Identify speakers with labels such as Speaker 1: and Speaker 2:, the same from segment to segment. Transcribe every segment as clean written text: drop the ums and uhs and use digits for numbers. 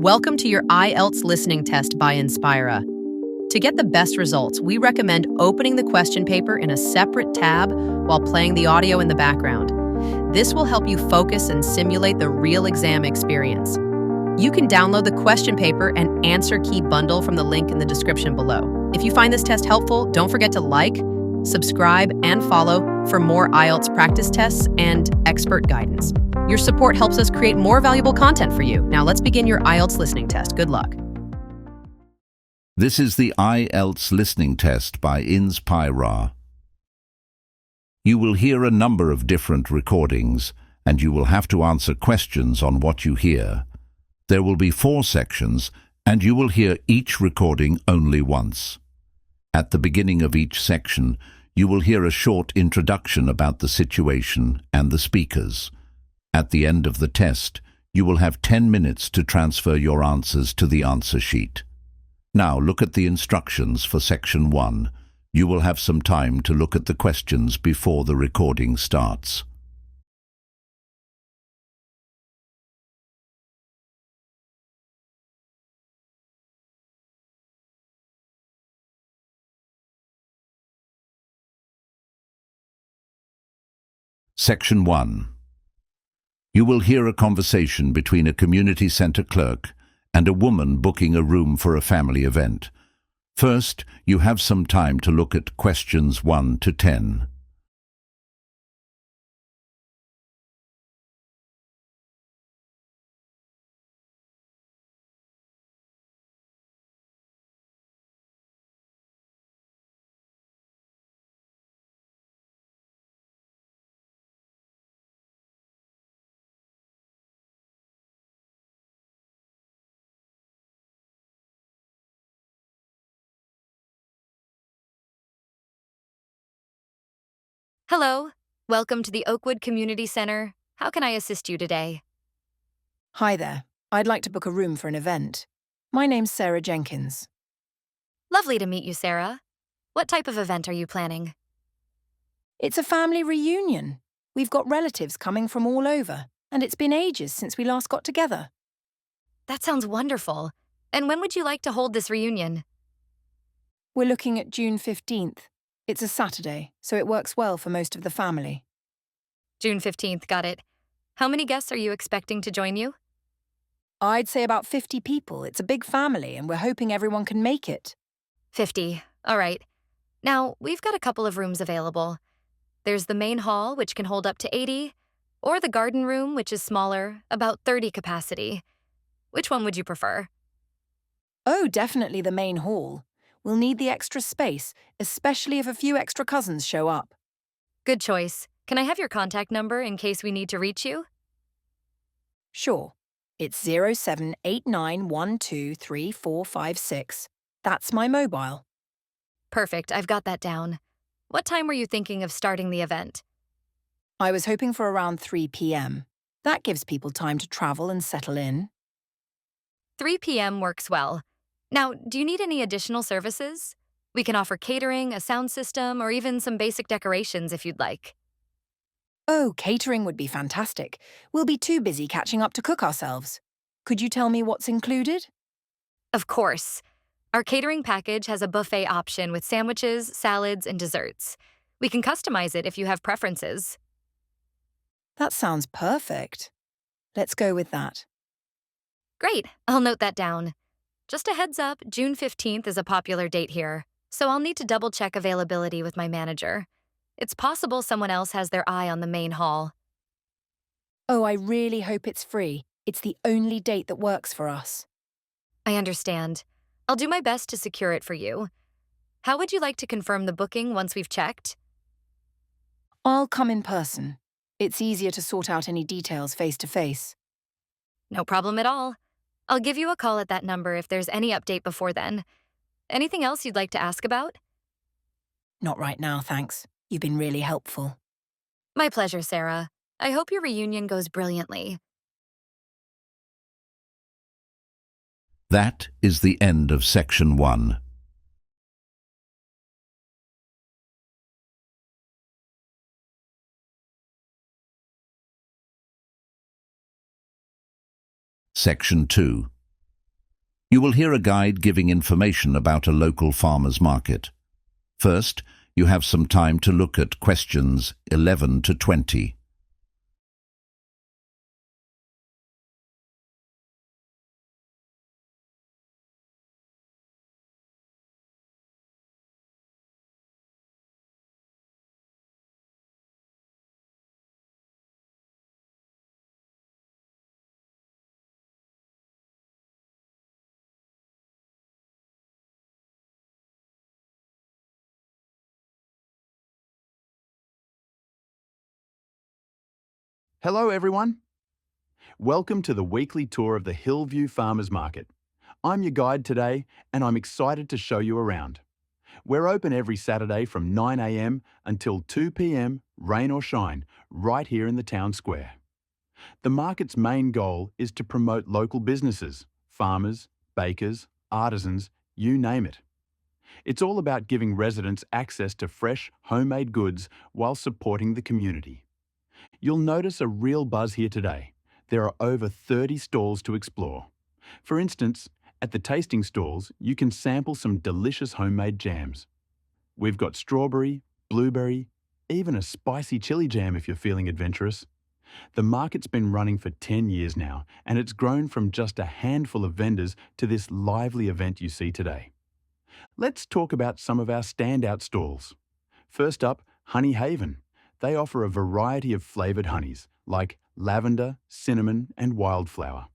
Speaker 1: Welcome to your IELTS Listening Test by Inzpira. To get the best results, we recommend opening the question paper in a separate tab while playing the audio in the background. This will help you focus and simulate the real exam experience. You can download the question paper and answer key bundle from the link in the description below. If you find this test helpful, don't forget to like, subscribe, and follow for more IELTS practice tests and expert guidance. Your support helps us create more valuable content for you. Now let's begin your IELTS listening test. Good luck.
Speaker 2: This is the IELTS Listening Test by Inzpira. You will hear a number of different recordings, and you will have to answer questions on what you hear. There will be 4 sections, and you will hear each recording only once. At the beginning of each section, you will hear a short introduction about the situation and the speakers. At the end of the test, you will have 10 minutes to transfer your answers to the answer sheet. Now look at the instructions for Section 1. You will have some time to look at the questions before the recording starts. Section 1. You will hear a conversation between a community center clerk and a woman booking a room for a family event. First, you have some time to look at questions 1 to 10.
Speaker 3: Hello, welcome to the Oakwood Community Center. How can I assist you today?
Speaker 4: Hi there. I'd like to book a room for an event. My name's Sarah Jenkins.
Speaker 3: Lovely to meet you, Sarah. What type of event are you planning?
Speaker 4: It's a family reunion. We've got relatives coming from all over, and it's been ages since we last got together.
Speaker 3: That sounds wonderful. And when would you like to hold this reunion?
Speaker 4: We're looking at June 15th. It's a Saturday, so it works well for most of the family.
Speaker 3: June 15th, got it. How many guests are you expecting to join you?
Speaker 4: I'd say about 50 people. It's a big family, and we're hoping everyone can make it.
Speaker 3: 50. All right. Now, we've got a couple of rooms available. There's the main hall, which can hold up to 80, or the garden room, which is smaller, about 30 capacity. Which one would you prefer?
Speaker 4: Oh, definitely the main hall. We'll need the extra space, especially if a few extra cousins show up.
Speaker 3: Good choice. Can I have your contact number in case we need to reach you?
Speaker 4: Sure. It's 0789123456. That's my mobile.
Speaker 3: Perfect, I've got that down. What time were you thinking of starting the event?
Speaker 4: I was hoping for around 3 p.m. That gives people time to travel and settle in.
Speaker 3: 3 p.m. works well. Now, do you need any additional services? We can offer catering, a sound system, or even some basic decorations if you'd like.
Speaker 4: Oh, catering would be fantastic. We'll be too busy catching up to cook ourselves. Could you tell me what's included?
Speaker 3: Of course. Our catering package has a buffet option with sandwiches, salads, and desserts. We can customize it if you have preferences.
Speaker 4: That sounds perfect. Let's go with that.
Speaker 3: Great, I'll note that down. Just a heads up, June 15th is a popular date here, so I'll need to double-check availability with my manager. It's possible someone else has their eye on the main hall.
Speaker 4: Oh, I really hope it's free. It's the only date that works for us.
Speaker 3: I understand. I'll do my best to secure it for you. How would you like to confirm the booking once we've checked?
Speaker 4: I'll come in person. It's easier to sort out any details face-to-face.
Speaker 3: No problem at all. I'll give you a call at that number if there's any update before then. Anything else you'd like to ask about?
Speaker 4: Not right now, thanks. You've been really helpful.
Speaker 3: My pleasure, Sarah. I hope your reunion goes brilliantly.
Speaker 2: That is the end of Section 1. Section 2. You will hear a guide giving information about a local farmer's market. First, you have some time to look at questions 11 to 20.
Speaker 5: Hello everyone. Welcome to the weekly tour of the Hillview Farmers Market. I'm your guide today and I'm excited to show you around. We're open every Saturday from 9 a.m. until 2 p.m, rain or shine, right here in the town square. The market's main goal is to promote local businesses, farmers, bakers, artisans, you name it. It's all about giving residents access to fresh, homemade goods while supporting the community. You'll notice a real buzz here today. There are over 30 stalls to explore. For instance, at the tasting stalls, you can sample some delicious homemade jams. We've got strawberry, blueberry, even a spicy chili jam if you're feeling adventurous. The market's been running for 10 years now, and it's grown from just a handful of vendors to this lively event you see today. Let's talk about some of our standout stalls. First up, Honey Haven. They offer a variety of flavoured honeys, like lavender, cinnamon and wildflower.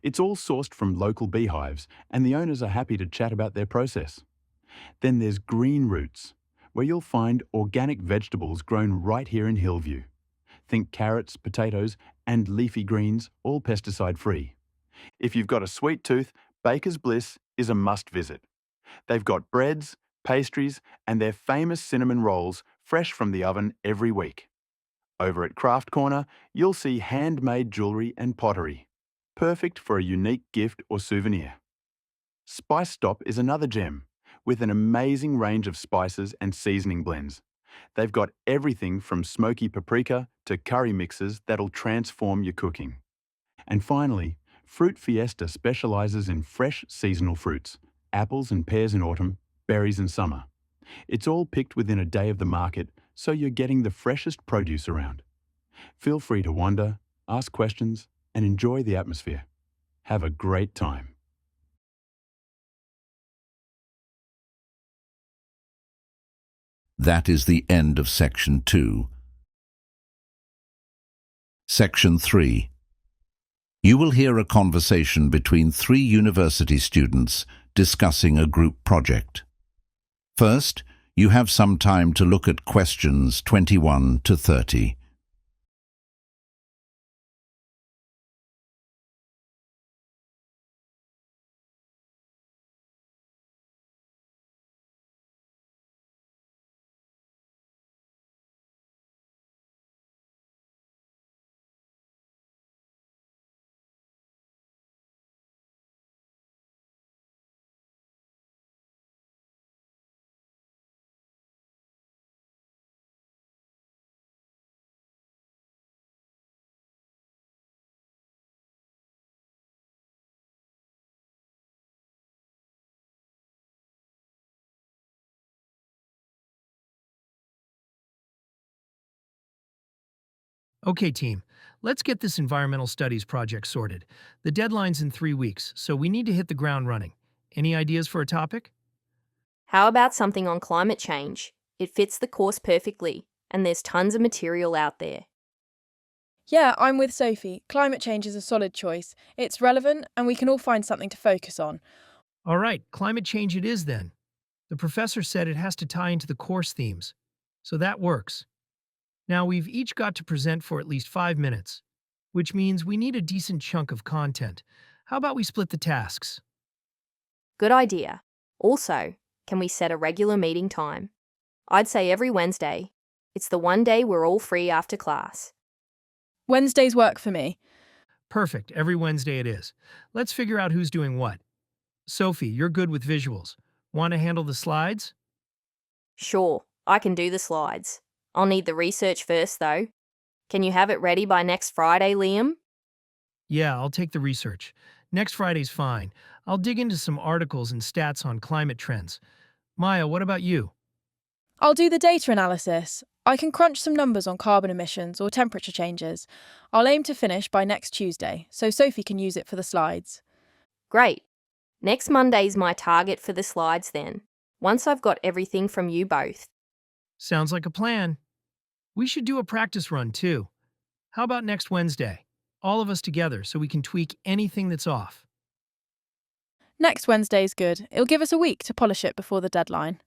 Speaker 5: It's all sourced from local beehives, and the owners are happy to chat about their process. Then there's Green Roots, where you'll find organic vegetables grown right here in Hillview. Think carrots, potatoes and leafy greens, all pesticide-free. If you've got a sweet tooth, Baker's Bliss is a must-visit. They've got breads, pastries and their famous cinnamon rolls fresh from the oven every week. Over at Craft Corner, you'll see handmade jewellery and pottery, perfect for a unique gift or souvenir. Spice Stop is another gem, with an amazing range of spices and seasoning blends. They've got everything from smoky paprika to curry mixes that'll transform your cooking. And finally, Fruit Fiesta specialises in fresh seasonal fruits, apples and pears in autumn, berries in summer. It's all picked within a day of the market, so you're getting the freshest produce around. Feel free to wander, ask questions, and enjoy the atmosphere. Have a great time.
Speaker 2: That is the end of Section 2. Section 3. You will hear a conversation between 3 university students discussing a group project. First, you have some time to look at questions 21 to 30.
Speaker 6: Okay, team, let's get this environmental studies project sorted. The deadline's in 3 weeks, so we need to hit the ground running. Any ideas for a topic?
Speaker 7: How about something on climate change? It fits the course perfectly, and there's tons of material out there.
Speaker 8: Yeah, I'm with Sophie. Climate change is a solid choice. It's relevant, and we can all find something to focus on.
Speaker 6: All right, climate change it is then. The professor said it has to tie into the course themes, so that works. Now, we've each got to present for at least 5 minutes, which means we need a decent chunk of content. How about we split the tasks?
Speaker 7: Good idea. Also, can we set a regular meeting time? I'd say every Wednesday. It's the one day we're all free after class.
Speaker 8: Wednesdays work for me.
Speaker 6: Perfect, every Wednesday it is. Let's figure out who's doing what. Sophie, you're good with visuals. Want to handle the slides?
Speaker 7: Sure, I can do the slides. I'll need the research first, though. Can you have it ready by next Friday, Liam?
Speaker 6: Yeah, I'll take the research. Next Friday's fine. I'll dig into some articles and stats on climate trends. Maya, what about you?
Speaker 8: I'll do the data analysis. I can crunch some numbers on carbon emissions or temperature changes. I'll aim to finish by next Tuesday, so Sophie can use it for the slides.
Speaker 7: Great. Next Monday's my target for the slides then, once I've got everything from you both.
Speaker 6: Sounds like a plan. We should do a practice run too. How about next Wednesday? All of us together so we can tweak anything that's off.
Speaker 8: Next Wednesday's good. It'll give us a week to polish it before the deadline.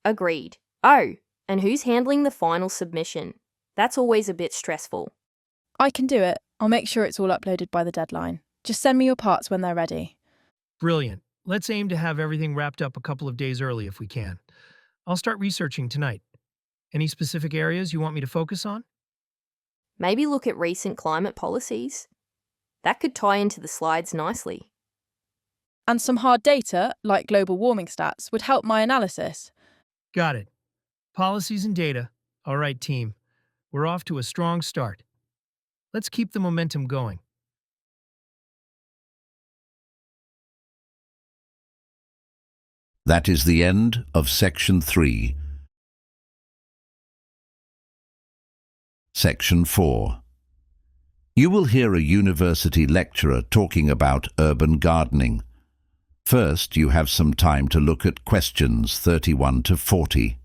Speaker 7: Agreed. Oh, and who's handling the final submission? That's always a bit stressful.
Speaker 8: I can do it. I'll make sure it's all uploaded by the deadline. Just send me your parts when they're ready.
Speaker 6: Brilliant. Let's aim to have everything wrapped up a couple of days early if we can. I'll start researching tonight. Any specific areas you want me to focus on?
Speaker 7: Maybe look at recent climate policies. That could tie into the slides nicely.
Speaker 8: And some hard data, like global warming stats, would help my analysis.
Speaker 6: Got it. Policies and data. All right, team. We're off to a strong start. Let's keep the momentum going.
Speaker 2: That is the end of Section 3. Section 4. You will hear a university lecturer talking about urban gardening. First, you have some time to look at questions 31 to 40.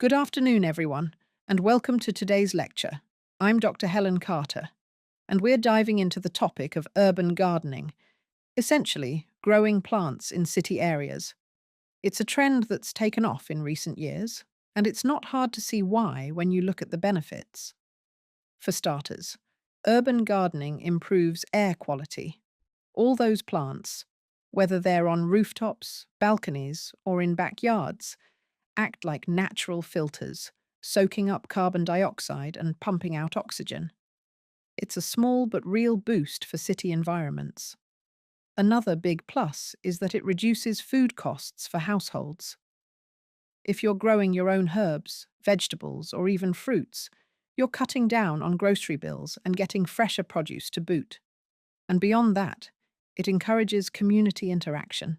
Speaker 9: Good afternoon, everyone, and welcome to today's lecture. I'm Dr. Helen Carter, and we're diving into the topic of urban gardening, essentially growing plants in city areas. It's a trend that's taken off in recent years, and it's not hard to see why when you look at the benefits. For starters, urban gardening improves air quality. All those plants, whether they're on rooftops, balconies, or in backyards, act like natural filters, soaking up carbon dioxide and pumping out oxygen. It's a small but real boost for city environments. Another big plus is that it reduces food costs for households. If you're growing your own herbs, vegetables, or even fruits, you're cutting down on grocery bills and getting fresher produce to boot. And beyond that, it encourages community interaction.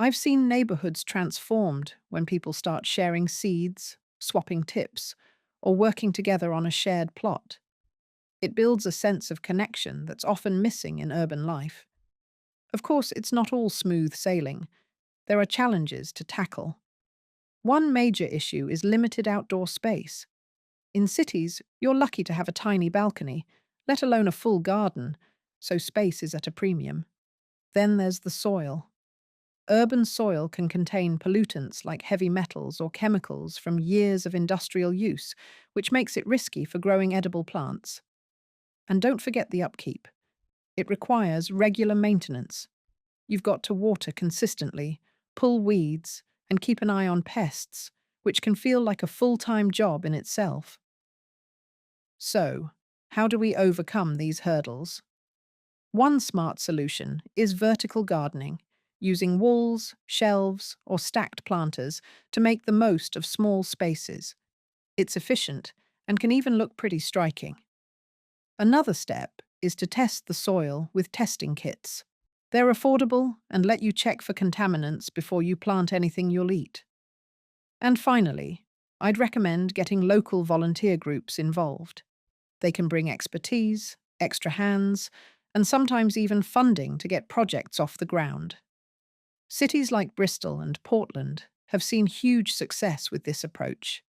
Speaker 9: I've seen neighborhoods transformed when people start sharing seeds, swapping tips, or working together on a shared plot. It builds a sense of connection that's often missing in urban life. Of course, it's not all smooth sailing. There are challenges to tackle. One major issue is limited outdoor space. In cities, you're lucky to have a tiny balcony, let alone a full garden, so space is at a premium. Then there's the soil. Urban soil can contain pollutants like heavy metals or chemicals from years of industrial use, which makes it risky for growing edible plants. And don't forget the upkeep. It requires regular maintenance. You've got to water consistently, pull weeds, and keep an eye on pests, which can feel like a full-time job in itself. So, how do we overcome these hurdles? One smart solution is vertical gardening, using walls, shelves, or stacked planters to make the most of small spaces. It's efficient and can even look pretty striking. Another step is to test the soil with testing kits. They're affordable and let you check for contaminants before you plant anything you'll eat. And finally, I'd recommend getting local volunteer groups involved. They can bring expertise, extra hands, and sometimes even funding to get projects off the ground. Cities like Bristol and Portland have seen huge success with this approach.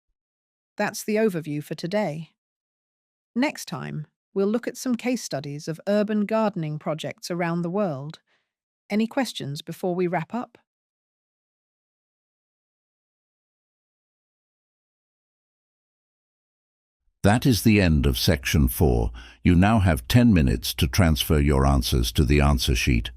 Speaker 9: That's the overview for today. Next time, we'll look at some case studies of urban gardening projects around the world. Any questions before we wrap up?
Speaker 2: That is the end of section 4. You now have 10 minutes to transfer your answers to the answer sheet.